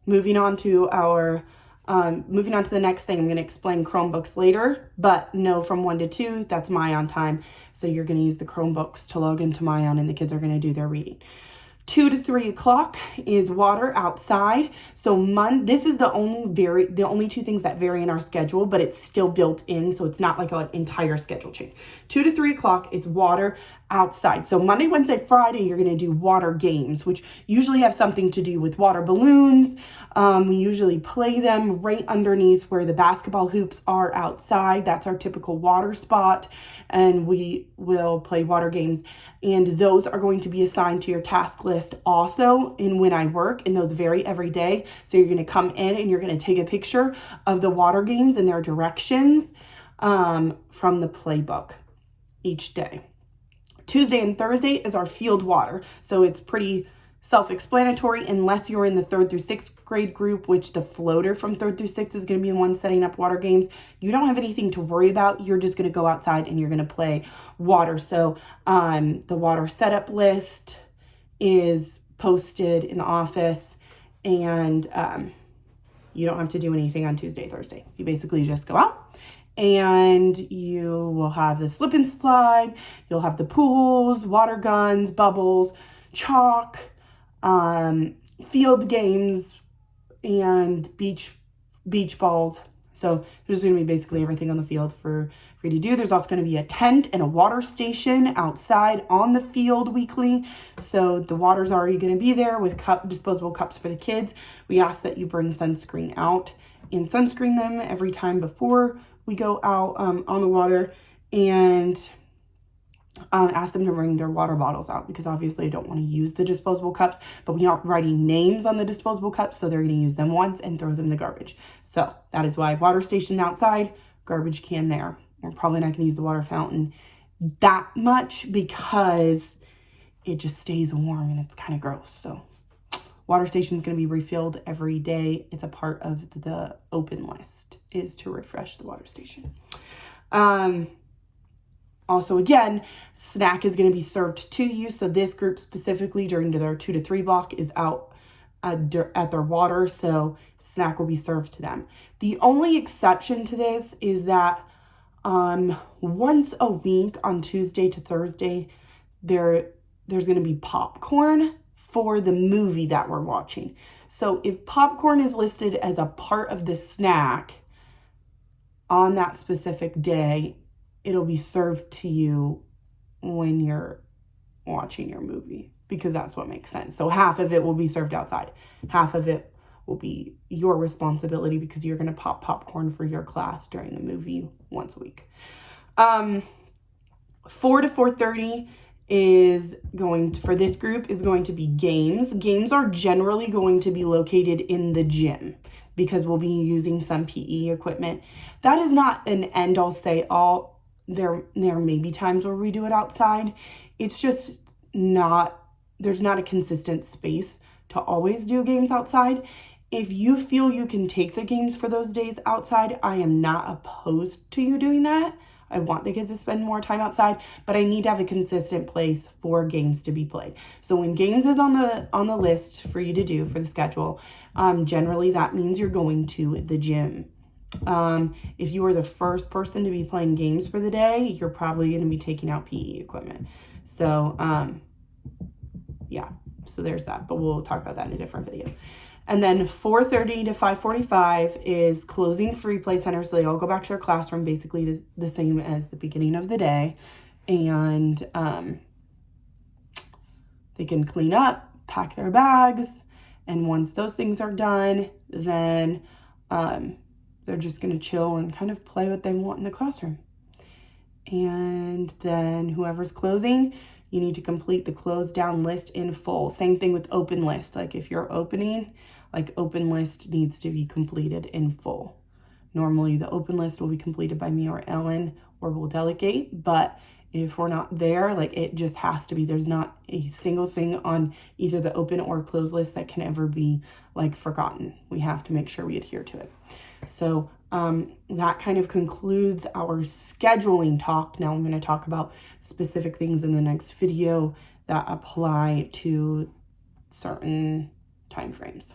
moving on to the next thing, I'm going to explain Chromebooks later, but no, from 1 to 2, that's Myon time. So you're going to use the Chromebooks to log into Myon, and the kids are going to do their reading. 2 to 3 o'clock is water outside. So this is the only two things that vary in our schedule, but it's still built in. So it's not like an entire schedule change. 2 to 3 o'clock, it's water outside. So Monday, Wednesday, Friday, you're going to do water games, which usually have something to do with water balloons. We usually play them right underneath where the basketball hoops are outside. That's our typical water spot. And we will play water games. And those are going to be assigned to your task list also in When I Work, and those vary every day. So you're going to come in and you're going to take a picture of the water games and their directions from the playbook each day. Tuesday and Thursday is our field water. So it's pretty self-explanatory unless you're in the 3rd through 6th grade group, which the floater from 3rd through 6th is going to be the one setting up water games. You don't have anything to worry about. You're just going to go outside and you're going to play water. So the water setup list is posted in the office, and you don't have to do anything on Tuesday, Thursday. You basically just go out and you will have the slip and slide. You'll have the pools, water guns, bubbles, chalk, field games, and beach balls. So there's going to be basically everything on the field for you to do. There's also going to be a tent and a water station outside on the field weekly. So the water's already going to be there with disposable cups for the kids. We ask that you bring sunscreen out and sunscreen them every time before we go out on the water, and ask them to bring their water bottles out, because obviously I don't want to use the disposable cups, but we aren't writing names on the disposable cups, so they're going to use them once and throw them in the garbage. So that is why water station outside, garbage can there. We're probably not going to use the water fountain that much because it just stays warm and it's kind of gross. So water station is going to be refilled every day. It's a part of the open list, is to refresh the water station. Also, again, snack is going to be served to you. So this group specifically during their 2 to 3 block is out at their water. So snack will be served to them. The only exception to this is that once a week on Tuesday to Thursday, there's going to be popcorn for the movie that we're watching. So if popcorn is listed as a part of the snack on that specific day, it'll be served to you when you're watching your movie, because that's what makes sense. So half of it will be served outside. Half of it will be your responsibility because you're going to pop popcorn for your class during the movie once a week. 4 to 4:30 for this group is going to be games. Games are generally going to be located in the gym because we'll be using some PE equipment. That is not an end all say all. There may be times where we do it outside. It's just there's not a consistent space to always do games outside. If you feel you can take the games for those days outside, I am not opposed to you doing that. I want the kids to spend more time outside, but I need to have a consistent place for games to be played. So when games is on the list for you to do for the schedule, generally that means you're going to the gym. If you are the first person to be playing games for the day, you're probably going to be taking out PE equipment. So, yeah, so there's that, but we'll talk about that in a different video. And then 4:30 to 5:45 is closing free play center. So they all go back to their classroom, basically the same as the beginning of the day. And, they can clean up, pack their bags. And once those things are done, then, they're just going to chill and kind of play what they want in the classroom. And then whoever's closing, you need to complete the closed down list in full. Same thing with open list. Like if you're opening, open list needs to be completed in full. Normally the open list will be completed by me or Ellen, or we'll delegate. But if we're not there, it just has to be. There's not a single thing on either the open or closed list that can ever be forgotten. We have to make sure we adhere to it. So that kind of concludes our scheduling talk. Now I'm going to talk about specific things in the next video that apply to certain time frames.